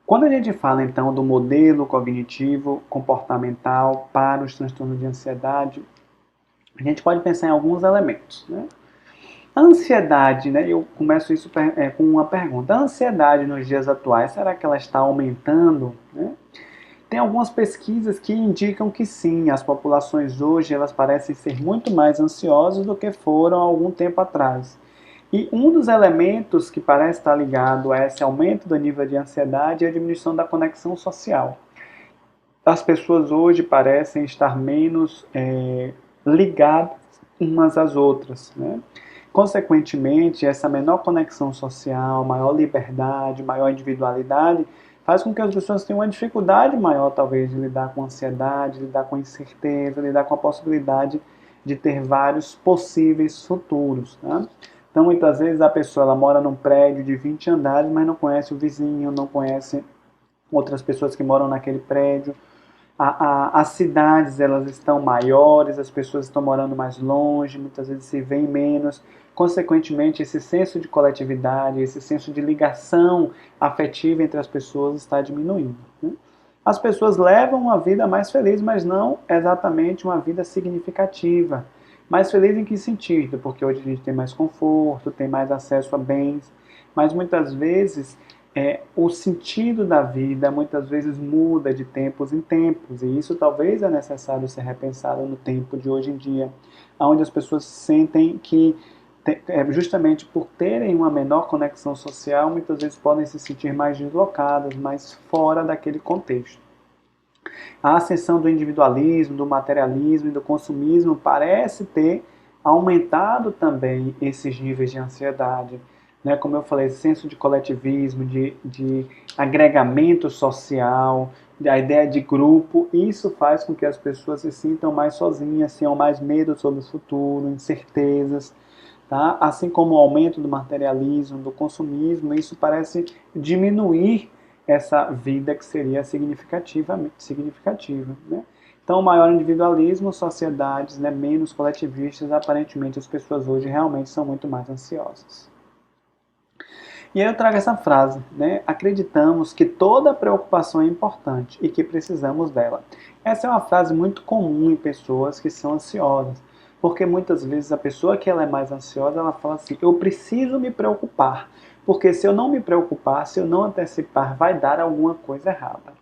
Quando a gente fala então do modelo cognitivo comportamental para os transtornos de ansiedade, a gente pode pensar em alguns elementos, né? A ansiedade, né? Eu começo isso com uma pergunta. A ansiedade nos dias atuais, será que ela está aumentando, né? Tem algumas pesquisas que indicam que sim, as populações hoje elas parecem ser muito mais ansiosas do que foram há algum tempo atrás. E um dos elementos que parece estar ligado a esse aumento do nível de ansiedade é a diminuição da conexão social. As pessoas hoje parecem estar menos ligadas umas às outras, né? Consequentemente, essa menor conexão social, maior liberdade, maior individualidade, faz com que as pessoas tenham uma dificuldade maior, talvez, de lidar com ansiedade, lidar com incerteza, lidar com a possibilidade de ter vários possíveis futuros. Né? Então, muitas vezes, a pessoa ela mora num prédio de 20 andares, mas não conhece o vizinho, não conhece outras pessoas que moram naquele prédio. As cidades elas estão maiores, as pessoas estão morando mais longe, muitas vezes se veem menos. Consequentemente, esse senso de coletividade, esse senso de ligação afetiva entre as pessoas está diminuindo. Né? As pessoas levam uma vida mais feliz, mas não exatamente uma vida significativa. Mais feliz em que sentido? Porque hoje a gente tem mais conforto, tem mais acesso a bens, mas muitas vezes o sentido da vida muitas vezes muda de tempos em tempos, e isso talvez é necessário ser repensado no tempo de hoje em dia, onde as pessoas sentem que, justamente por terem uma menor conexão social, muitas vezes podem se sentir mais deslocadas, mais fora daquele contexto. A ascensão do individualismo, do materialismo e do consumismo parece ter aumentado também esses níveis de ansiedade. Né? Como eu falei, senso de coletivismo, de agregamento social, a ideia de grupo, isso faz com que as pessoas se sintam mais sozinhas, tenham mais medo sobre o futuro, incertezas. Tá? Assim como o aumento do materialismo, do consumismo, isso parece diminuir essa vida que seria significativa. Né? Então, maior individualismo, sociedades, né, menos coletivistas, aparentemente as pessoas hoje realmente são muito mais ansiosas. E aí eu trago essa frase, né? Acreditamos que toda preocupação é importante e que precisamos dela. Essa é uma frase muito comum em pessoas que são ansiosas, porque muitas vezes a pessoa que ela é mais ansiosa, ela fala assim: eu preciso me preocupar, porque se eu não me preocupar, se eu não antecipar, vai dar alguma coisa errada.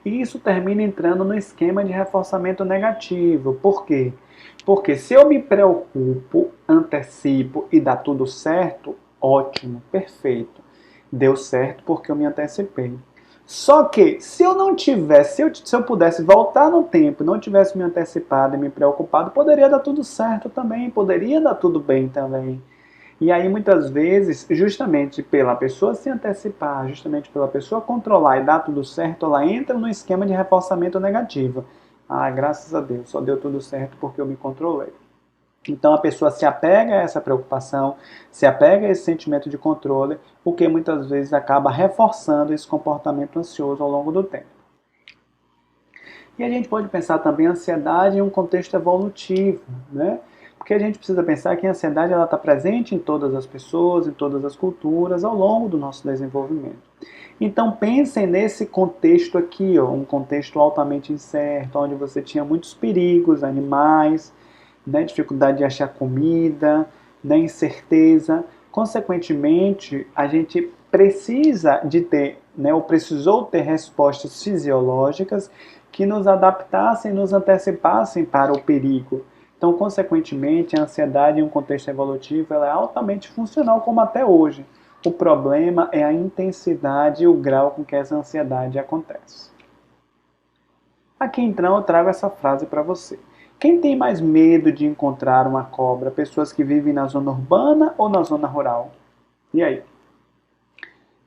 E isso termina entrando no esquema de reforçamento negativo. Por quê? Porque se eu me preocupo, antecipo e dá tudo certo, ótimo, perfeito. Deu certo porque eu me antecipei. Só que se eu não tivesse, se eu pudesse voltar no tempo, não tivesse me antecipado e me preocupado, poderia dar tudo certo também, poderia dar tudo bem também. E aí muitas vezes, justamente pela pessoa se antecipar, justamente pela pessoa controlar e dar tudo certo, ela entra no esquema de reforçamento negativo. Ah, graças a Deus, só deu tudo certo porque eu me controlei. Então a pessoa se apega a essa preocupação, se apega a esse sentimento de controle, o que muitas vezes acaba reforçando esse comportamento ansioso ao longo do tempo. E a gente pode pensar também a ansiedade em um contexto evolutivo, né? Porque a gente precisa pensar que a ansiedade está presente em todas as pessoas, em todas as culturas, ao longo do nosso desenvolvimento. Então pensem nesse contexto aqui, ó, um contexto altamente incerto, onde você tinha muitos perigos, animais, né, dificuldade de achar comida, né, incerteza. Consequentemente, a gente precisa de ter, né, ou precisou ter respostas fisiológicas que nos adaptassem, nos antecipassem para o perigo. Então, consequentemente, a ansiedade em um contexto evolutivo ela é altamente funcional, como até hoje. O problema é a intensidade e o grau com que essa ansiedade acontece. Aqui então eu trago essa frase para você. Quem tem mais medo de encontrar uma cobra? Pessoas que vivem na zona urbana ou na zona rural? E aí?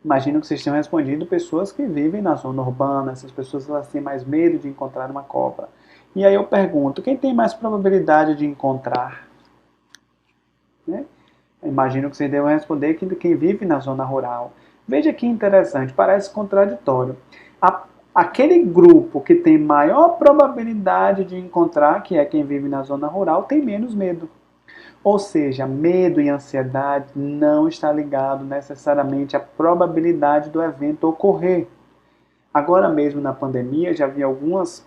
Imagino que vocês tenham respondido pessoas que vivem na zona urbana, essas pessoas elas têm mais medo de encontrar uma cobra. E aí eu pergunto, quem tem mais probabilidade de encontrar? Né? Imagino que vocês devam responder que quem vive na zona rural. Veja que interessante, parece contraditório. Aquele grupo que tem maior probabilidade de encontrar, que é quem vive na zona rural, tem menos medo. Ou seja, medo e ansiedade não está ligado necessariamente à probabilidade do evento ocorrer. Agora mesmo na pandemia, já vi alguns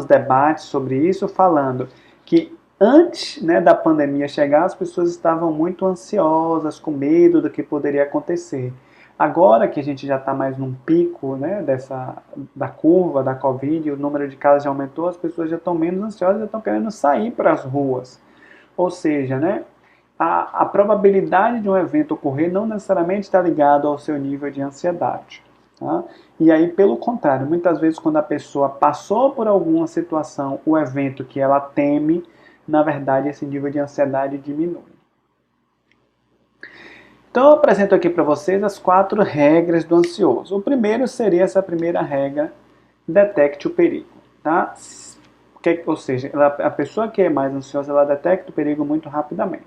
debates sobre isso, falando que antes, né, da pandemia chegar, as pessoas estavam muito ansiosas, com medo do que poderia acontecer. Agora que a gente já está mais num pico, né, da curva da Covid, o número de casos já aumentou, as pessoas já estão menos ansiosas, já estão querendo sair para as ruas. Ou seja, né, a probabilidade de um evento ocorrer não necessariamente está ligado ao seu nível de ansiedade. Tá? E aí, pelo contrário, muitas vezes quando a pessoa passou por alguma situação, o evento que ela teme, na verdade esse nível de ansiedade diminui. Então eu apresento aqui para vocês as 4 regras do ansioso. O primeiro seria essa primeira regra, detecte o perigo. Tá? Ou seja, a pessoa que é mais ansiosa, ela detecta o perigo muito rapidamente.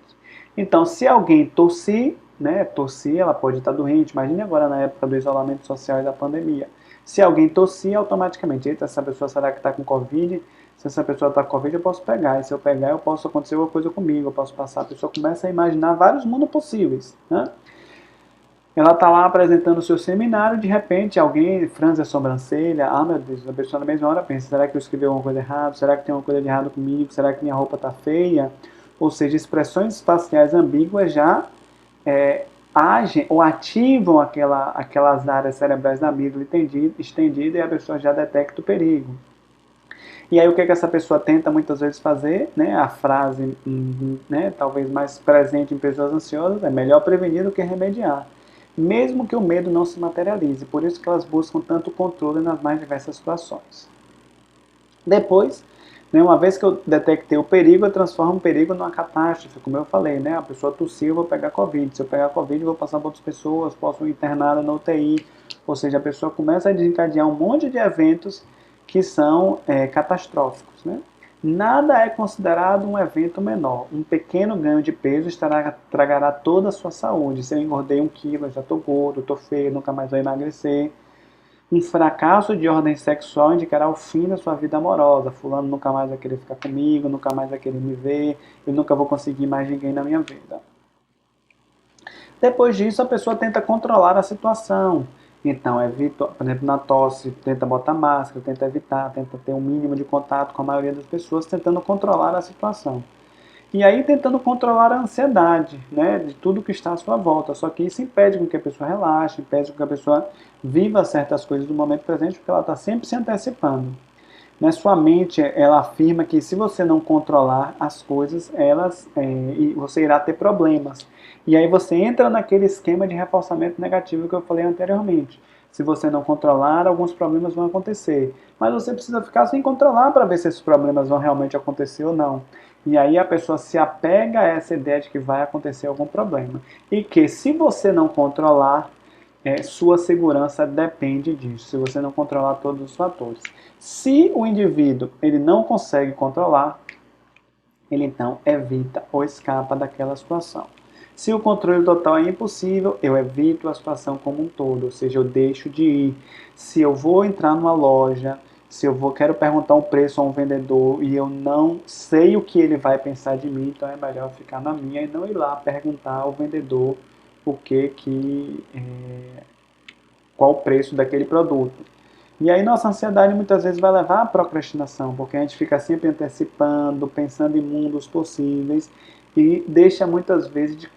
Então, se alguém tossir, né, tossir, ela pode estar doente. Imagine agora na época do isolamento social e da pandemia. Se alguém tossir, automaticamente, eita, essa pessoa será que está com Covid? Se essa pessoa está com Covid, eu posso pegar. E se eu pegar, eu posso acontecer alguma coisa comigo, eu posso passar. A pessoa começa a imaginar vários mundos possíveis. Né? Ela está lá apresentando o seu seminário, de repente alguém franze a sobrancelha, ah meu Deus, a pessoa na mesma hora pensa, será que eu escrevi alguma coisa errada? Será que tem alguma coisa de errado comigo? Será que minha roupa está feia? Ou seja, expressões faciais ambíguas já agem ou ativam aquelas áreas cerebrais da amígdala estendida e a pessoa já detecta o perigo. E aí o que essa pessoa tenta muitas vezes fazer, né, a frase né, talvez mais presente em pessoas ansiosas, é melhor prevenir do que remediar. Mesmo que o medo não se materialize, por isso que elas buscam tanto controle nas mais diversas situações. Depois, né, uma vez que eu detectei o perigo, eu transformo o perigo numa catástrofe, como eu falei, né, a pessoa tossiu, eu vou pegar Covid, se eu pegar Covid eu vou passar para outras pessoas, posso ir internada na UTI, ou seja, a pessoa começa a desencadear um monte de eventos que são catastróficos. Né? Nada é considerado um evento menor. Um pequeno ganho de peso tragará toda a sua saúde. Se eu engordei 1 quilo, eu já estou gordo, estou feio, nunca mais vou emagrecer. Um fracasso de ordem sexual indicará o fim da sua vida amorosa. Fulano nunca mais vai querer ficar comigo, nunca mais vai querer me ver, eu nunca vou conseguir mais ninguém na minha vida. Depois disso, a pessoa tenta controlar a situação. Então, evita, por exemplo, na tosse, tenta botar máscara, tenta evitar, tenta ter um mínimo de contato com a maioria das pessoas, tentando controlar a situação. E aí tentando controlar a ansiedade, né, de tudo que está à sua volta. Só que isso impede com que a pessoa relaxe, impede com que a pessoa viva certas coisas do momento presente, porque ela está sempre se antecipando. Né? Sua mente, ela afirma que se você não controlar as coisas, você irá ter problemas. E aí você entra naquele esquema de reforçamento negativo que eu falei anteriormente. Se você não controlar, alguns problemas vão acontecer. Mas você precisa ficar sem controlar para ver se esses problemas vão realmente acontecer ou não. E aí a pessoa se apega a essa ideia de que vai acontecer algum problema. E que se você não controlar, sua segurança depende disso, se você não controlar todos os fatores. Se o indivíduo ele não consegue controlar, ele então evita ou escapa daquela situação. Se o controle total é impossível, eu evito a situação como um todo, ou seja, eu deixo de ir. Se eu vou entrar numa loja, se eu quero perguntar um preço a um vendedor e eu não sei o que ele vai pensar de mim, então é melhor ficar na minha e não ir lá perguntar ao vendedor qual o preço daquele produto. E aí nossa ansiedade muitas vezes vai levar à procrastinação, porque a gente fica sempre antecipando, pensando em mundos possíveis e deixa muitas vezes de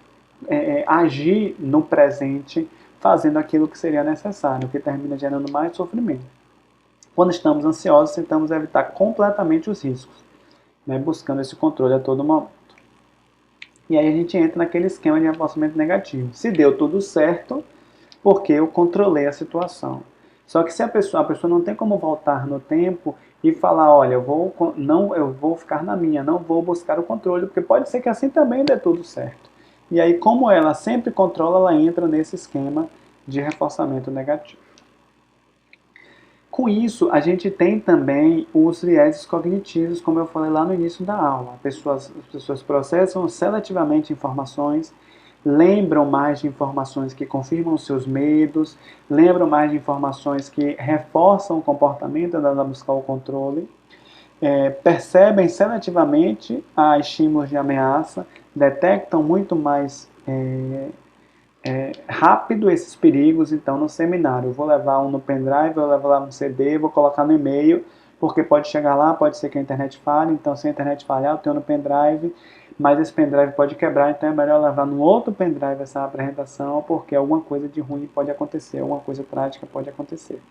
agir no presente, fazendo aquilo que seria necessário, o que termina gerando mais sofrimento. Quando estamos ansiosos, tentamos evitar completamente os riscos, né, buscando esse controle a todo momento. E aí a gente entra naquele esquema de reforçamento negativo. Se deu tudo certo, porque eu controlei a situação. Só que se a pessoa não tem como voltar no tempo e falar, olha, eu vou ficar na minha, não vou buscar o controle, porque pode ser que assim também dê tudo certo. E aí, como ela sempre controla, ela entra nesse esquema de reforçamento negativo. Com isso, a gente tem também os vieses cognitivos, como eu falei lá no início da aula. As pessoas processam seletivamente informações, lembram mais de informações que confirmam seus medos, lembram mais de informações que reforçam o comportamento, tentando buscar o controle, percebem seletivamente a estímulos de ameaça, detectam muito mais rápido esses perigos, então, no seminário. Eu vou levar um no pendrive, vou levar um CD, vou colocar no e-mail, porque pode chegar lá, pode ser que a internet falhe, então se a internet falhar, eu tenho no pendrive, mas esse pendrive pode quebrar, então é melhor levar no outro pendrive essa apresentação, porque alguma coisa de ruim pode acontecer, alguma coisa trágica pode acontecer.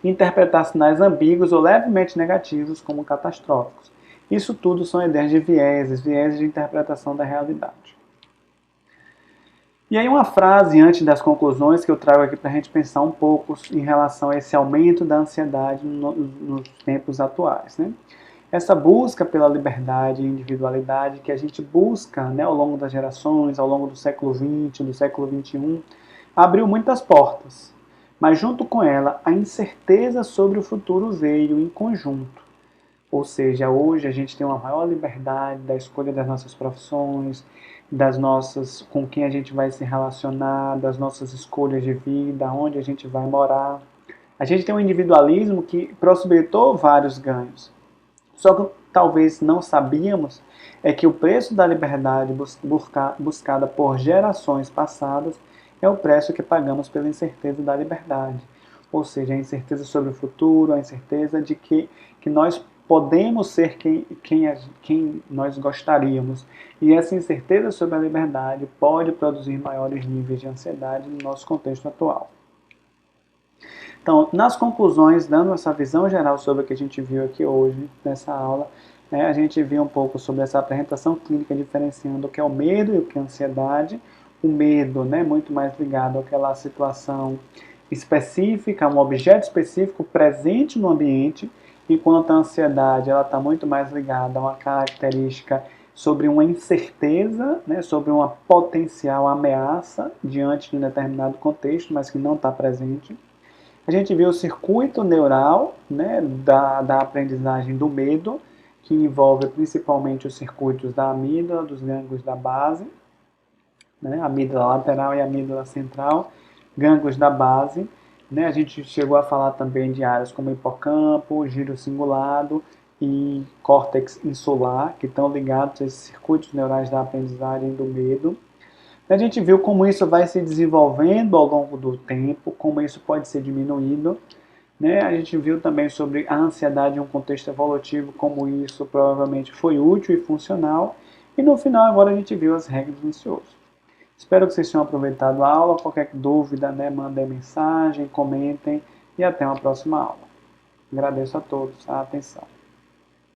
Interpretar sinais ambíguos ou levemente negativos como catastróficos. Isso tudo são ideias de vieses de interpretação da realidade. E aí uma frase antes das conclusões que eu trago aqui para a gente pensar um pouco em relação a esse aumento da ansiedade nos tempos atuais. Né? Essa busca pela liberdade e individualidade que a gente busca, né, ao longo das gerações, ao longo do século XX, do século XXI, abriu muitas portas. Mas junto com ela, a incerteza sobre o futuro veio em conjunto. Ou seja, hoje a gente tem uma maior liberdade da escolha das nossas profissões, das nossas, com quem a gente vai se relacionar, das nossas escolhas de vida, onde a gente vai morar. A gente tem um individualismo que possibilitou vários ganhos. Só que talvez não sabíamos é que o preço da liberdade buscada por gerações passadas é o preço que pagamos pela incerteza da liberdade. Ou seja, a incerteza sobre o futuro, a incerteza de que nós podemos ser quem nós gostaríamos. E essa incerteza sobre a liberdade pode produzir maiores níveis de ansiedade no nosso contexto atual. Então, nas conclusões, dando essa visão geral sobre o que a gente viu aqui hoje, nessa aula, né, a gente viu um pouco sobre essa apresentação clínica diferenciando o que é o medo e o que é a ansiedade. O medo, né, muito mais ligado àquela situação específica, um objeto específico presente no ambiente, enquanto a ansiedade ela está muito mais ligada a uma característica sobre uma incerteza, né, sobre uma potencial ameaça diante de um determinado contexto, mas que não está presente. A gente viu o circuito neural, né, da aprendizagem do medo, que envolve principalmente os circuitos da amígdala, dos gânglios da base, né, a amígdala lateral e a amígdala central, gânglios da base. Né, a gente chegou a falar também de áreas como hipocampo, giro cingulado e córtex insular, que estão ligados a esses circuitos neurais da aprendizagem do medo. A gente viu como isso vai se desenvolvendo ao longo do tempo, como isso pode ser diminuído. Né? A gente viu também sobre a ansiedade em um contexto evolutivo, como isso provavelmente foi útil e funcional. E no final, agora a gente viu as regras do ansioso. Espero que vocês tenham aproveitado a aula. Qualquer dúvida, né, mandem mensagem, comentem e até uma próxima aula. Agradeço a todos a atenção.